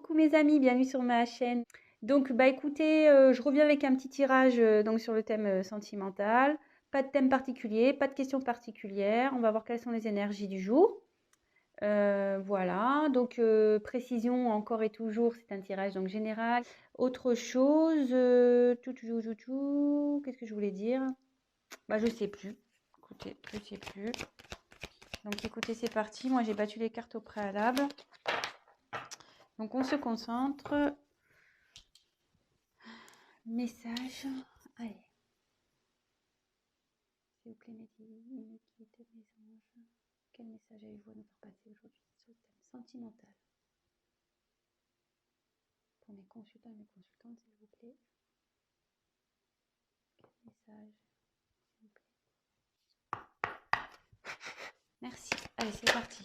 coucou mes amis, bienvenue sur ma chaîne. Donc bah écoutez, je reviens avec un petit tirage donc sur le thème sentimental. Pas de thème particulier, pas de questions particulières. On va voir quelles sont les énergies du jour. Voilà, donc précision encore et toujours, c'est un tirage donc général. Autre chose, qu'est-ce que je voulais dire? Bah je sais plus. Écoutez, je sais plus. Donc écoutez, c'est parti. Moi j'ai battu les cartes au préalable. Donc on se concentre. Message. Allez. S'il vous plaît, mes guides, mes anges. Quel message avez-vous à nous faire passer aujourd'hui sur le thème sentimental? Pour mes consultants et mes consultantes, s'il vous plaît. Quel message, s'il vous plaît? Merci. Allez, c'est parti.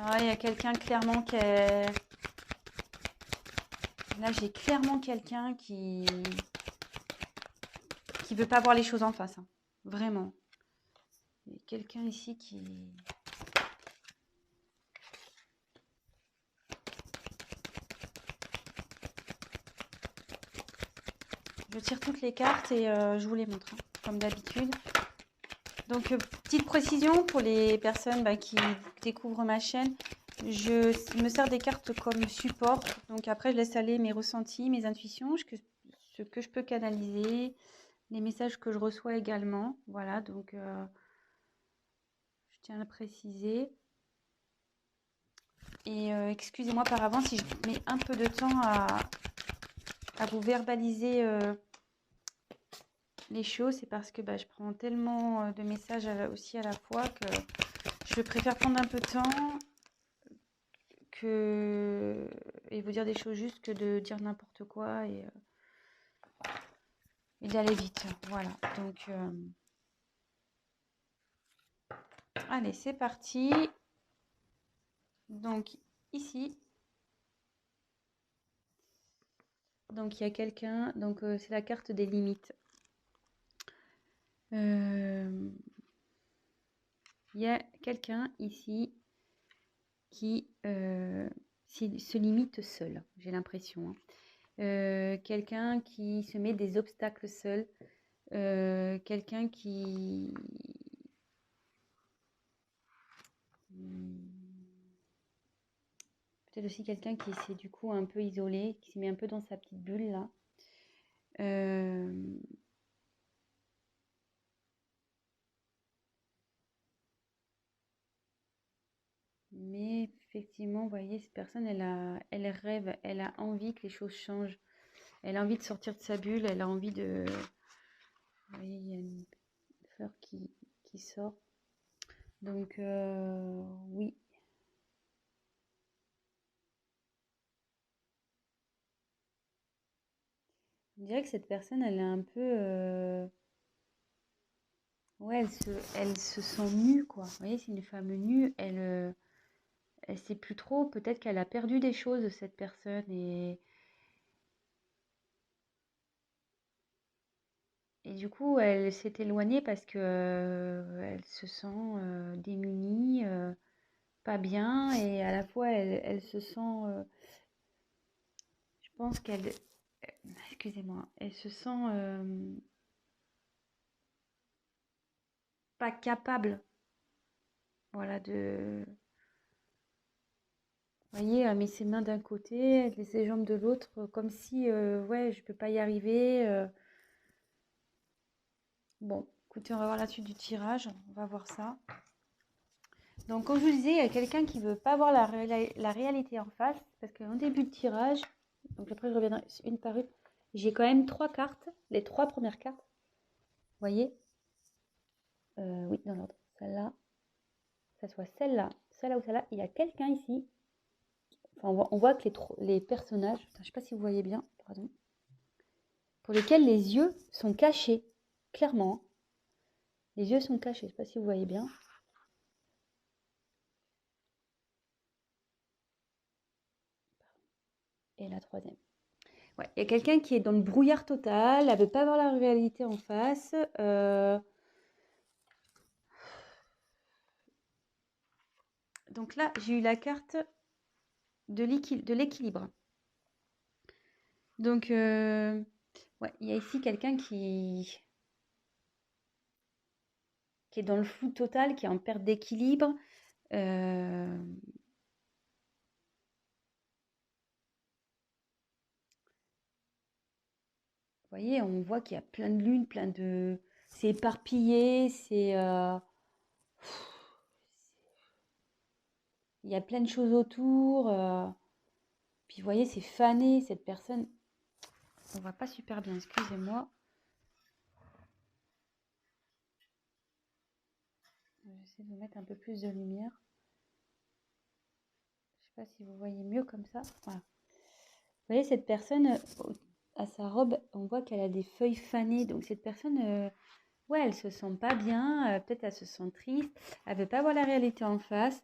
Alors il y a quelqu'un clairement qui est... Là, j'ai clairement quelqu'un qui veut pas voir les choses en face. Hein. Vraiment. Il y a quelqu'un ici qui... Je tire toutes les cartes et je vous les montre, hein, comme d'habitude. Donc, petite précision pour les personnes qui découvrent ma chaîne. Je me sers des cartes comme support. Donc après, je laisse aller mes ressentis, mes intuitions, ce que je peux canaliser, les messages que je reçois également. Voilà, donc je tiens à le préciser. Et excusez-moi par avance si je mets un peu de temps à vous verbaliser les choses. C'est parce que je prends tellement de messages aussi à la fois que je préfère prendre un peu de temps et vous dire des choses justes que de dire n'importe quoi et d'aller vite. Voilà, donc allez, c'est parti. Donc ici, donc il y a quelqu'un, donc c'est la carte des limites. Il y a quelqu'un ici qui se limite seul, j'ai l'impression. Hein. Quelqu'un qui se met des obstacles seul, quelqu'un qui... Peut-être aussi quelqu'un qui s'est du coup un peu isolé, qui se met un peu dans sa petite bulle là. Mais effectivement, vous voyez, cette personne, elle rêve, elle a envie que les choses changent. Elle a envie de sortir de sa bulle, elle a envie de... Vous voyez, il y a une fleur qui sort. Donc, oui. Je dirais que cette personne, elle est un peu... Ouais, elle se sent nue, quoi. Vous voyez, c'est une femme nue. Elle sait plus trop. Peut-être qu'elle a perdu des choses, cette personne. Et du coup, elle s'est éloignée parce que elle se sent démunie, pas bien. Et à la fois, elle se sent... je pense qu'elle... Excusez-moi. Elle se sent pas capable, voilà, de... Vous voyez, elle met ses mains d'un côté, elle met ses jambes de l'autre, comme si, ouais, je peux pas y arriver. Bon, écoutez, on va voir la suite du tirage, on va voir ça. Donc, comme je vous disais, il y a quelqu'un qui veut pas voir la réalité en face, parce qu'en début de tirage, donc après je reviendrai une par une, j'ai quand même 3 cartes, les 3 premières cartes. Vous voyez? Oui, dans l'ordre. Celle-là, ça soit celle-là, celle-là ou celle-là. Il y a quelqu'un ici. Enfin, on voit que les personnages, je ne sais pas si vous voyez bien, pardon. pour lesquels les yeux sont cachés, clairement. Les yeux sont cachés, je ne sais pas si vous voyez bien. Et la troisième. Ouais, il y a quelqu'un qui est dans le brouillard total, elle ne veut pas voir la réalité en face. Donc là, j'ai eu la carte de l'équilibre. Donc, ouais, il y a ici quelqu'un qui est dans le flou total, qui est en perte d'équilibre. Vous voyez, on voit qu'il y a plein de lunes, plein de... C'est éparpillé, c'est... Il y a plein de choses autour. Puis vous voyez, c'est fané, cette personne. On voit pas super bien, excusez-moi. J'essaie de vous mettre un peu plus de lumière. Je sais pas si vous voyez mieux comme ça. Voilà. Vous voyez, cette personne, à sa robe, on voit qu'elle a des feuilles fanées. Donc cette personne, ouais, elle se sent pas bien. Peut-être elle se sent triste. Elle veut pas voir la réalité en face.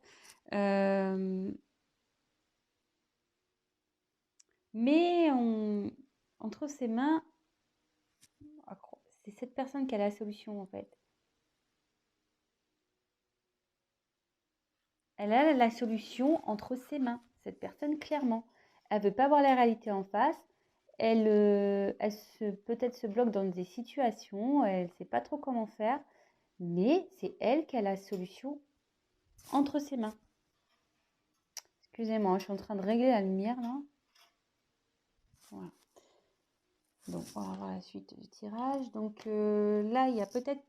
Mais entre ses mains, c'est cette personne qui a la solution en fait. Elle a la solution entre ses mains, cette personne clairement. Elle veut pas voir la réalité en face. Elle peut-être se bloque dans des situations, elle ne sait pas trop comment faire, mais c'est elle qui a la solution entre ses mains. Excusez-moi, je suis en train de régler la lumière là. Voilà. Donc, on va voir la suite du tirage. Donc là, il y a peut-être...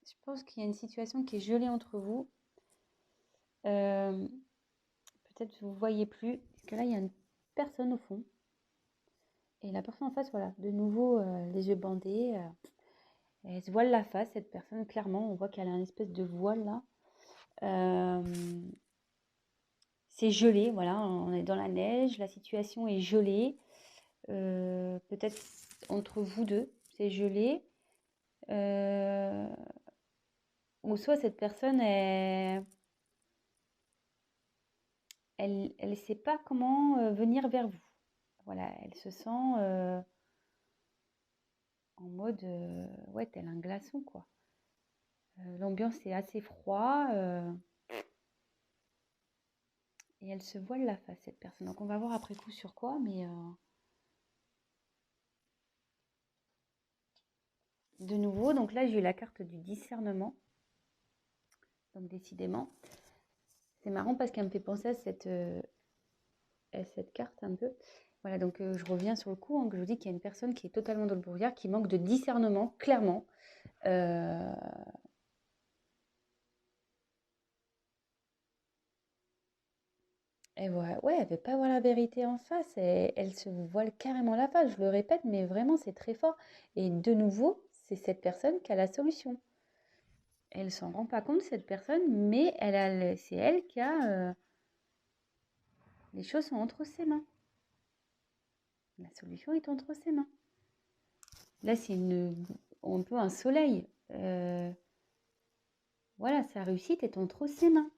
Je pense qu'il y a une situation qui est gelée entre vous. Peut-être vous ne voyez plus. Parce que là, il y a une personne au fond. Et la personne en face, voilà, de nouveau, les yeux bandés. Elle se voile la face, cette personne, clairement. On voit qu'elle a une espèce de voile là. C'est gelé, voilà, on est dans la neige, la situation est gelée. Peut-être entre vous deux, c'est gelé. Ou soit cette personne, elle sait pas comment venir vers vous. Voilà, elle se sent en mode, ouais, tel un glaçon, quoi. L'ambiance est assez froid. Et elle se voile la face, cette personne. Donc on va voir après coup sur quoi, mais de nouveau, donc là j'ai eu la carte du discernement. Donc décidément, c'est marrant parce qu'elle me fait penser à cette carte un peu. Voilà, donc je reviens sur le coup, hein, que je vous dis qu'il y a une personne qui est totalement dans le brouillard, qui manque de discernement, clairement. Et voilà, ouais, elle ne veut pas voir la vérité en face, et elle se voile carrément la face, je le répète, mais vraiment c'est très fort. Et de nouveau, c'est cette personne qui a la solution. Elle s'en rend pas compte, cette personne, mais c'est elle qui a... les choses sont entre ses mains. La solution est entre ses mains. Là, c'est un peu un soleil. Voilà, sa réussite est entre ses mains.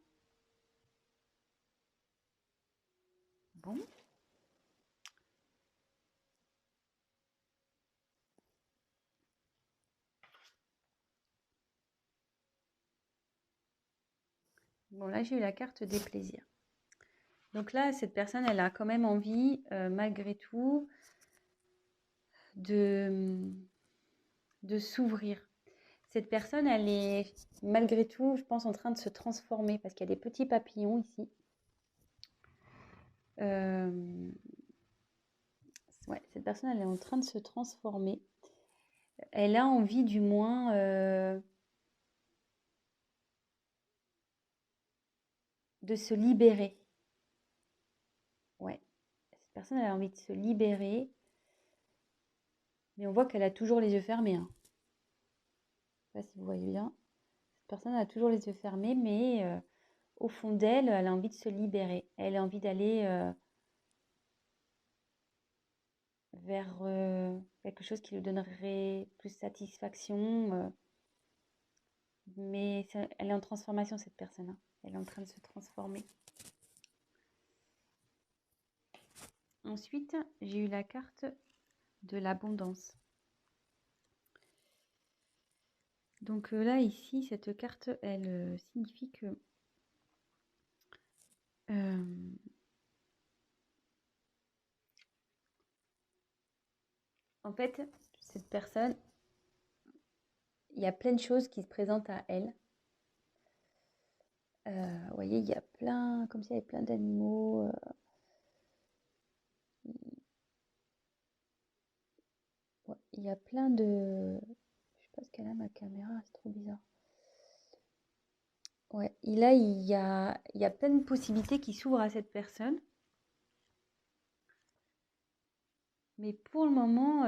Bon. Bon, là, j'ai eu la carte des plaisirs. Donc là, cette personne, elle a quand même envie, malgré tout, de s'ouvrir. Cette personne, elle est, malgré tout, je pense, en train de se transformer parce qu'il y a des petits papillons ici. Ouais, cette personne, elle est en train de se transformer. Elle a envie, du moins, de se libérer. Ouais, cette personne, elle a envie de se libérer. Mais on voit qu'elle a toujours les yeux fermés, hein. Je ne sais pas si vous voyez bien. Cette personne a toujours les yeux fermés, mais au fond d'elle, elle a envie de se libérer. Elle a envie d'aller vers quelque chose qui lui donnerait plus satisfaction. Mais elle est en transformation, cette personne, hein. Elle est en train de se transformer. Ensuite, j'ai eu la carte de l'abondance. Donc là, ici, cette carte, elle signifie que en fait, cette personne, il y a plein de choses qui se présentent à elle. Vous voyez, il y a plein, comme s'il y avait plein d'animaux. Ouais, il y a plein de... Je sais pas ce qu'elle a, ma caméra, c'est trop bizarre. Ouais, et là, il y a plein de possibilités qui s'ouvrent à cette personne. Mais pour le moment,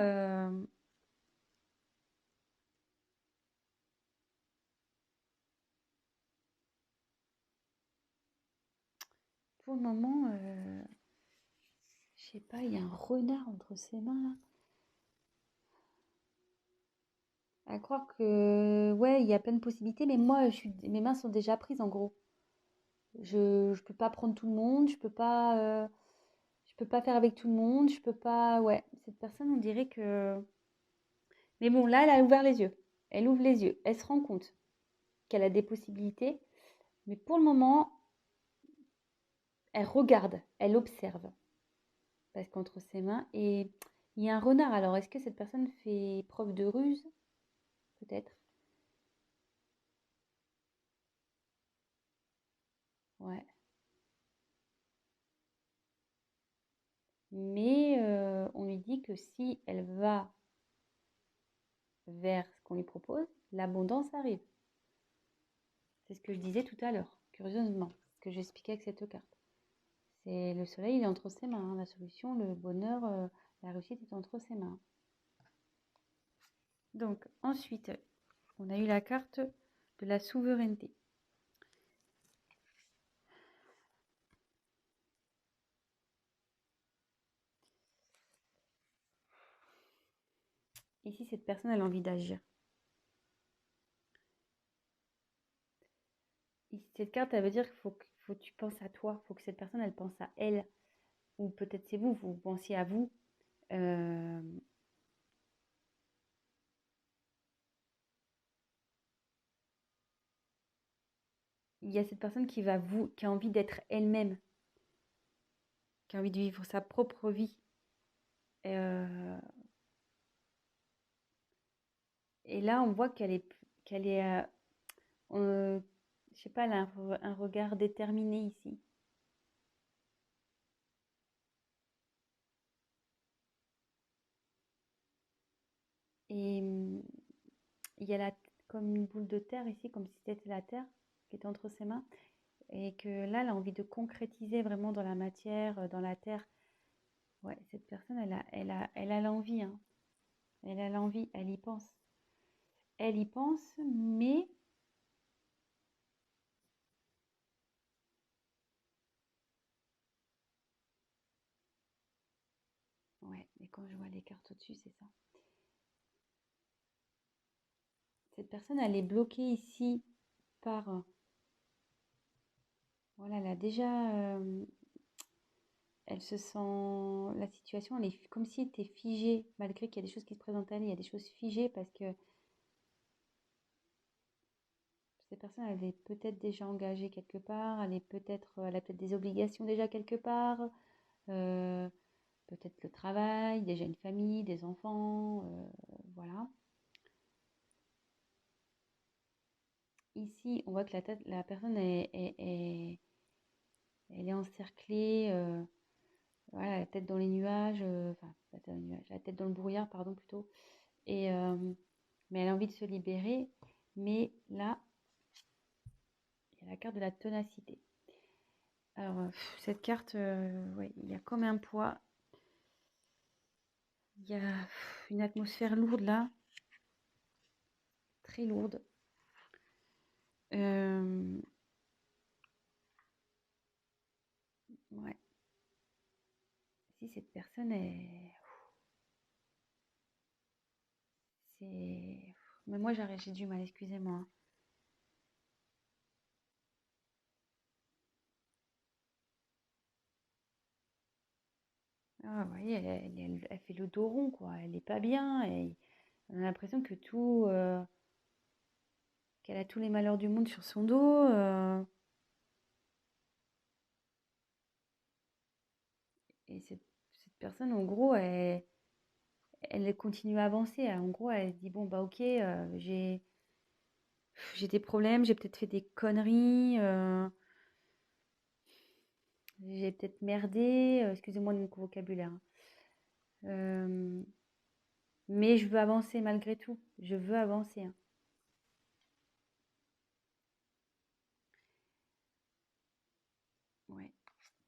je sais pas, il y a un renard entre ses mains là. À croire que, ouais, il y a plein de possibilités, mais moi, mes mains sont déjà prises en gros. Je peux pas prendre tout le monde, je peux pas faire avec tout le monde, je peux pas, ouais. Cette personne, on dirait que, mais bon, là, elle a ouvert les yeux. Elle ouvre les yeux. Elle se rend compte qu'elle a des possibilités, mais pour le moment, elle regarde, elle observe, parce qu'entre ses mains, et il y a un renard. Alors, est-ce que cette personne fait preuve de ruse? Peut-être. Ouais. Mais on lui dit que si elle va vers ce qu'on lui propose, l'abondance arrive. C'est ce que je disais tout à l'heure, curieusement, ce que j'expliquais avec cette carte. C'est le soleil, il est entre ses mains, hein. La solution, le bonheur, la réussite est entre ses mains. Donc ensuite, on a eu la carte de la souveraineté. Ici, cette personne, elle a envie d'agir. Cette carte, elle veut dire qu'il faut que tu penses à toi, il faut que cette personne, elle pense à elle. Ou peut-être c'est vous, vous pensiez à vous. Euh, il y a cette personne qui a envie d'être elle-même, qui a envie de vivre sa propre vie. Euh, et là, on voit qu'elle est, je sais pas, elle a un regard déterminé ici. Et il y a comme une boule de terre ici, comme si c'était la terre qui était entre ses mains. Et que là, elle a envie de concrétiser vraiment dans la matière, dans la terre. Ouais, cette personne, elle a l'envie, hein. Elle a l'envie, elle y pense. Elle y pense, mais ouais, mais quand je vois les cartes au-dessus, c'est ça. Cette personne, elle est bloquée ici par... voilà, elle a déjà... elle se sent... La situation, elle est comme si elle était figée, malgré qu'il y a des choses qui se présentent à elle, il y a des choses figées parce que cette personne, elle est peut-être déjà engagée quelque part, elle a peut-être des obligations déjà quelque part, euh, peut-être le travail, déjà une famille, des enfants, voilà. Ici, on voit que la personne elle est encerclée, voilà, la tête dans les nuages, enfin, la tête dans les nuages, la tête dans le brouillard, pardon, plutôt. Et, mais elle a envie de se libérer. Mais là, il y a la carte de la ténacité. Alors, cette carte, ouais, il y a comme un poids. Il y a une atmosphère lourde là, très lourde. Ouais. Si cette personne est... c'est... Mais moi, j'ai du mal, excusez-moi. Ah, vous voyez, elle fait le dos rond, quoi. Elle est pas bien. Et on a l'impression que qu'elle a tous les malheurs du monde sur son dos. Et cette personne, en gros, elle continue à avancer. En gros, elle se dit, bon, bah ok, j'ai des problèmes, j'ai peut-être fait des conneries, j'ai peut-être merdé, excusez-moi de mon vocabulaire, hein. Euh, mais je veux avancer malgré tout. Je veux avancer, hein. Ouais.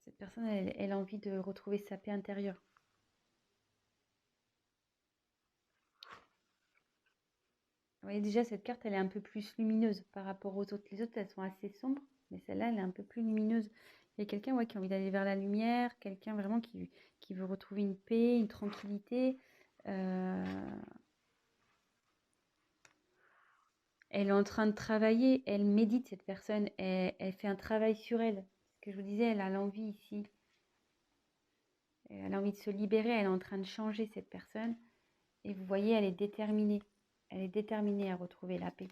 Cette personne, elle a envie de retrouver sa paix intérieure. Vous voyez, déjà, cette carte, elle est un peu plus lumineuse par rapport aux autres. Les autres, elles sont assez sombres, mais celle-là, elle est un peu plus lumineuse. Il y a quelqu'un, ouais, qui a envie d'aller vers la lumière, quelqu'un vraiment qui veut retrouver une paix, une tranquillité. Euh, Elle est en train de travailler, elle médite, cette personne, elle fait un travail sur elle. Ce que je vous disais, elle a l'envie ici. Elle a envie de se libérer, elle est en train de changer, cette personne. Et vous voyez, elle est déterminée. Elle est déterminée à retrouver la paix.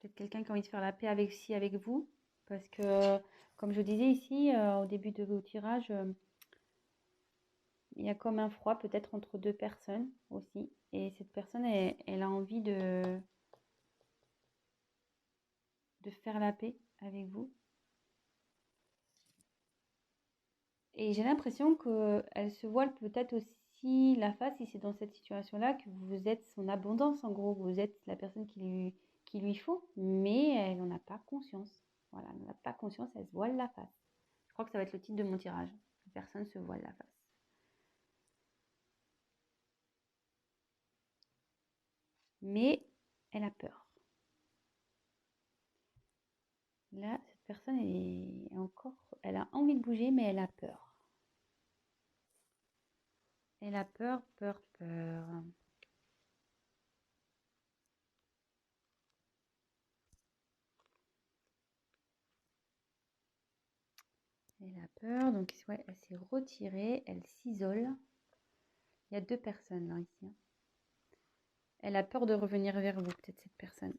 Peut-être quelqu'un qui a envie de faire la paix avec vous. Parce que, comme je disais ici, au début de vos tirages, il y a comme un froid peut-être entre deux personnes aussi. Et cette personne, elle a envie de faire la paix avec vous. Et j'ai l'impression qu'elle se voile peut-être aussi la face, si c'est dans cette situation-là, que vous êtes son abondance, en gros. Vous êtes la personne qui lui faut, mais elle n'en a pas conscience. Voilà, elle n'en a pas conscience, elle se voile la face. Je crois que ça va être le titre de mon tirage. La personne se voile la face. Mais elle a peur. Là, cette personne est encore... Elle a envie de bouger, mais elle a peur. Elle a peur, peur, peur. Elle a peur, donc ouais, elle s'est retirée, elle s'isole. Il y a deux personnes là, ici, hein. Elle a peur de revenir vers vous, peut-être cette personne.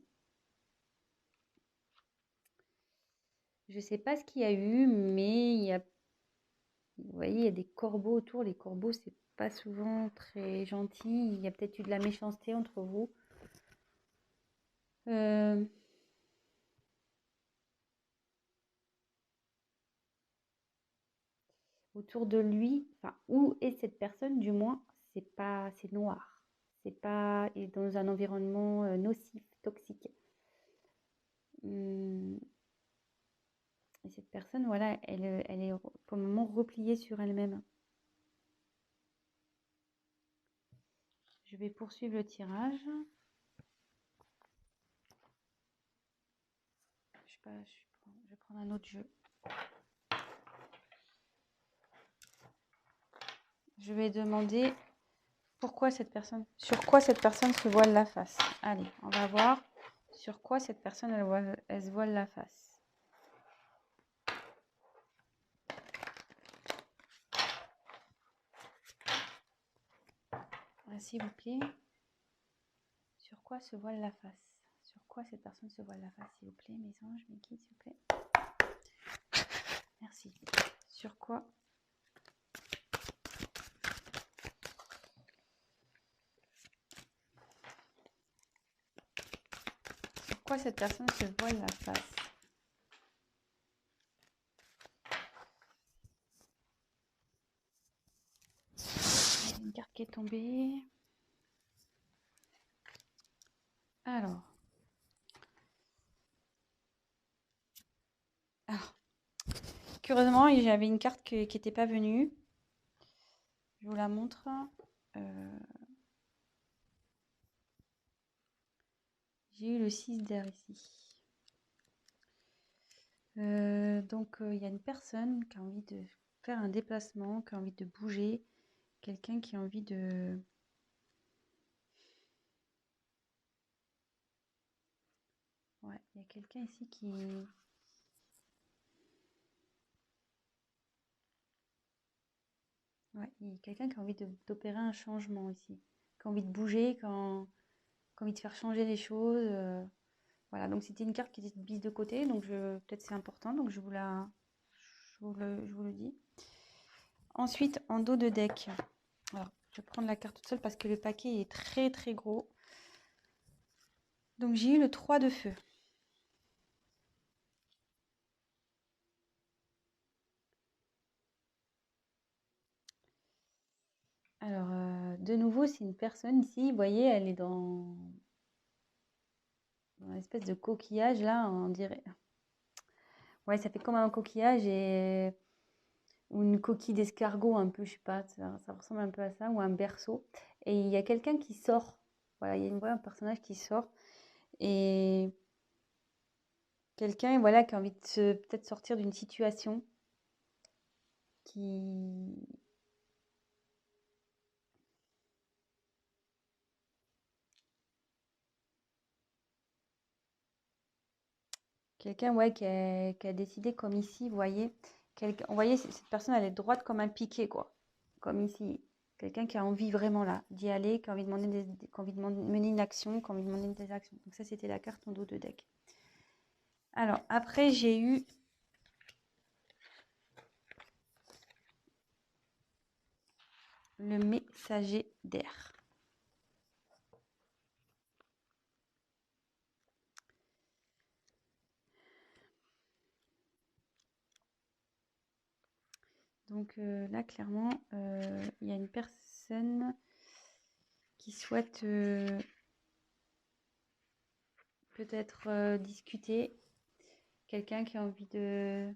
Je ne sais pas ce qu'il y a eu, mais vous voyez, il y a des corbeaux autour. Les corbeaux, c'est pas souvent très gentil. Il y a peut-être eu de la méchanceté entre vous. Autour de lui, enfin, où est cette personne, du moins, c'est noir. C'est pas, il est dans un environnement nocif, toxique. Hum, Et cette personne, voilà, elle est pour le moment repliée sur elle-même. Je vais poursuivre le tirage. Je vais prendre un autre jeu. Je vais demander sur quoi cette personne se voile la face. Allez, on va voir sur quoi cette personne elle se voile la face. S'il vous plaît. Sur quoi se voile la face? Sur quoi cette personne se voile la face, s'il vous plaît, mes anges, mes guides, s'il vous plaît. Merci. Sur quoi? Sur quoi cette personne se voile la face? Il y a une carte qui est tombée. Alors, curieusement, j'avais une carte qui n'était pas venue. Je vous la montre. J'ai eu le 6 d'air ici. Donc, il y a une personne qui a envie de faire un déplacement, qui a envie de bouger, quelqu'un qui a envie de... Ouais, il y a quelqu'un ici qui... Ouais, il y a quelqu'un qui a envie d'opérer un changement ici, qui a envie de bouger, qui a envie de faire changer les choses. Voilà, donc c'était une carte qui était mise de côté, donc peut-être c'est important, donc je vous le dis. Ensuite, en dos de deck, alors je vais prendre la carte toute seule parce que le paquet est très très gros. Donc j'ai eu le 3 de feu. Alors, de nouveau, c'est une personne ici, vous voyez, elle est dans une espèce de coquillage là, on dirait. Ouais, ça fait comme un coquillage ou une coquille d'escargot un peu, je sais pas, ça ressemble un peu à ça, ou un berceau. Et il y a quelqu'un qui sort. Voilà, il y a un personnage qui sort. Et quelqu'un, voilà, qui a envie de peut-être sortir d'une situation qui... Quelqu'un, ouais, qui a décidé comme ici, vous voyez. On voyait, cette personne, elle est droite comme un piquet, quoi. Comme ici. Quelqu'un qui a envie vraiment là d'y aller, qui a envie de, qui a envie de mener une action, qui a envie de demander des actions. Donc ça, c'était la carte en dos de deck. Alors, après, j'ai eu le messager d'air. Donc là, clairement, il y a une personne qui souhaite peut-être discuter. Quelqu'un qui a envie de...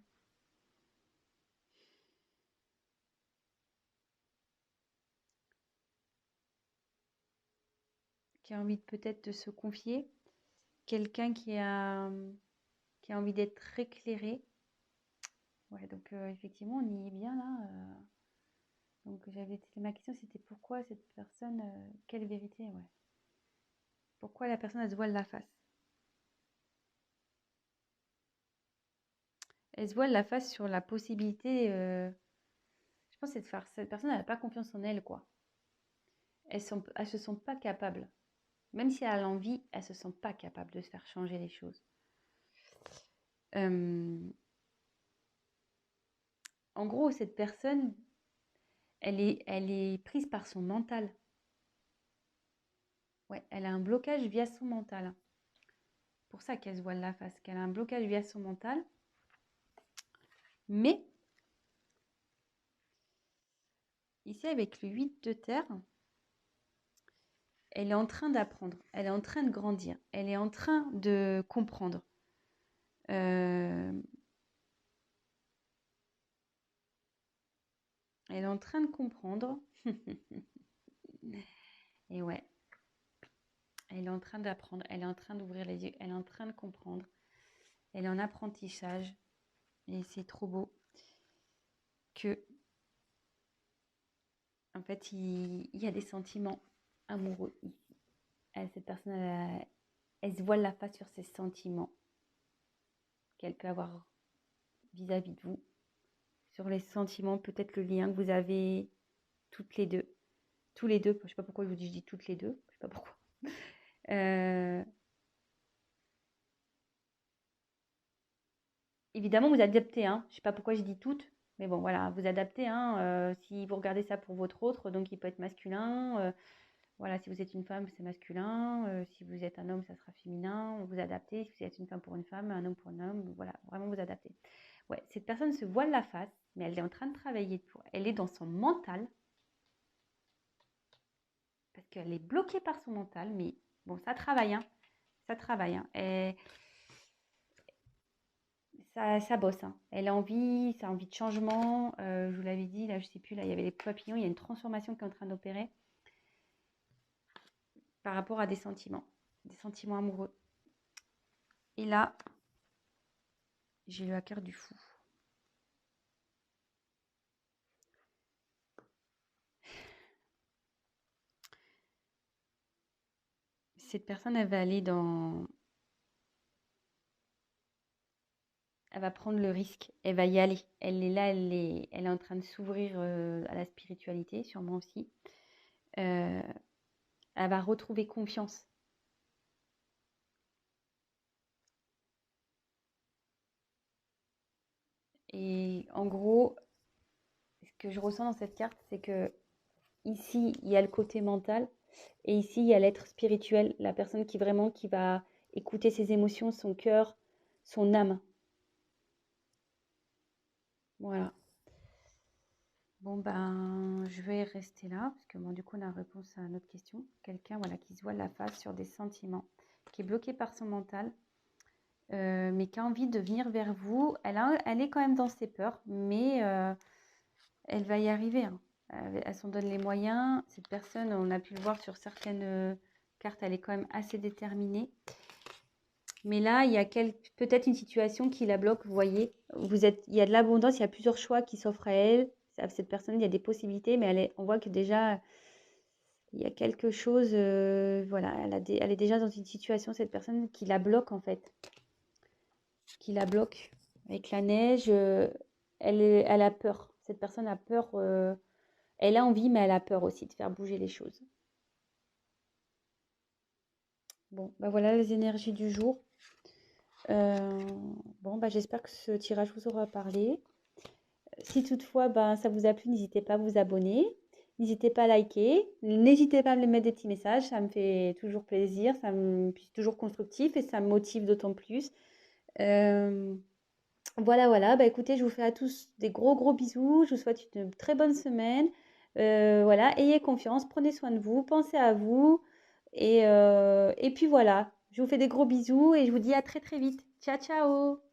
qui a envie peut-être de se confier. Quelqu'un qui a envie d'être éclairé. Ouais, donc effectivement, on y est bien là. Donc ma question, c'était pourquoi cette personne, quelle vérité, ouais. Pourquoi la personne, elle se voile la face? Elle se voile la face sur la possibilité, je pense que cette personne, elle n'a pas confiance en elle, quoi. Elles se sentent pas capables. Même si elle a l'envie, elles se sentent pas capables de se faire changer les choses. En gros, cette personne, elle est prise par son mental. Ouais, elle a un blocage via son mental. Pour ça qu'elle se voile la face, qu'elle a un blocage via son mental. Mais, ici, avec le 8 de terre, elle est en train d'apprendre, elle est en train de grandir, elle est en train de comprendre. Elle est en train de comprendre. Et ouais, elle est en train d'apprendre, elle est en train d'ouvrir les yeux, elle est en train de comprendre. Elle est en apprentissage. Et c'est trop beau que, en fait, il y a des sentiments amoureux ici. Cette personne, elle se voile la face sur ses sentiments qu'elle peut avoir vis-à-vis de vous. Sur les sentiments, peut-être le lien que vous avez toutes les deux. Tous les deux, je ne sais pas pourquoi je vous dis, je dis toutes les deux, je ne sais pas pourquoi. Évidemment, vous adaptez, hein. Je ne sais pas pourquoi je dis toutes, mais bon, voilà, vous adaptez, hein. Si vous regardez ça pour votre autre, donc il peut être masculin. Voilà, si vous êtes une femme, c'est masculin. Si vous êtes un homme, ça sera féminin. Vous adaptez. Si vous êtes une femme pour une femme, un homme pour un homme. Voilà, vraiment vous adaptez. Ouais, cette personne se voile la face, mais elle est en train de travailler pour. Elle est dans son mental. Parce qu'elle est bloquée par son mental. Mais bon, ça travaille, hein. Ça travaille, hein. Et ça bosse, hein. Elle a envie, ça a envie de changement. Je vous l'avais dit, là, je sais plus, là, il y avait les papillons. Il y a une transformation qui est en train d'opérer par rapport à des sentiments amoureux. Et là, j'ai eu la carte du fou. cette personne, elle va aller dans... Elle va prendre le risque, elle va y aller. Elle est là, elle est en train de s'ouvrir à la spiritualité, sûrement aussi. Euh, Elle va retrouver confiance. Et en gros, ce que je ressens dans cette carte, c'est que ici, il y a le côté mental et ici, il y a l'être spirituel, la personne qui vraiment qui va écouter ses émotions, son cœur, son âme. Voilà. Bon, ben, je vais rester là, parce que bon, du coup, on a réponse à notre question. Quelqu'un voilà, qui se voile la face sur des sentiments, qui est bloqué par son mental, mais qui a envie de venir vers vous. Elle est quand même dans ses peurs, mais elle va y arriver, hein. Elle s'en donne les moyens. Cette personne, on a pu le voir sur certaines cartes, elle est quand même assez déterminée. Mais là, il y a peut-être une situation qui la bloque. Vous voyez, il y a de l'abondance, il y a plusieurs choix qui s'offrent à elle. À cette personne, il y a des possibilités, mais on voit que déjà, il y a quelque chose. Voilà, elle est déjà dans une situation, cette personne, qui la bloque en fait. Qui la bloque. Avec la neige, elle a peur. Cette personne a peur. Elle a envie, mais elle a peur aussi de faire bouger les choses. Bon, bah voilà les énergies du jour. Euh, bon, bah j'espère que ce tirage vous aura parlé. Si toutefois bah, ça vous a plu, n'hésitez pas à vous abonner. N'hésitez pas à liker. N'hésitez pas à me mettre des petits messages. Ça me fait toujours plaisir. C'est toujours constructif et ça me motive d'autant plus. Euh, voilà. Bah écoutez, je vous fais à tous des gros gros bisous. Je vous souhaite une très bonne semaine. Voilà, ayez confiance, prenez soin de vous, pensez à vous. Et puis voilà, je vous fais des gros bisous et je vous dis à très très vite. Ciao, ciao!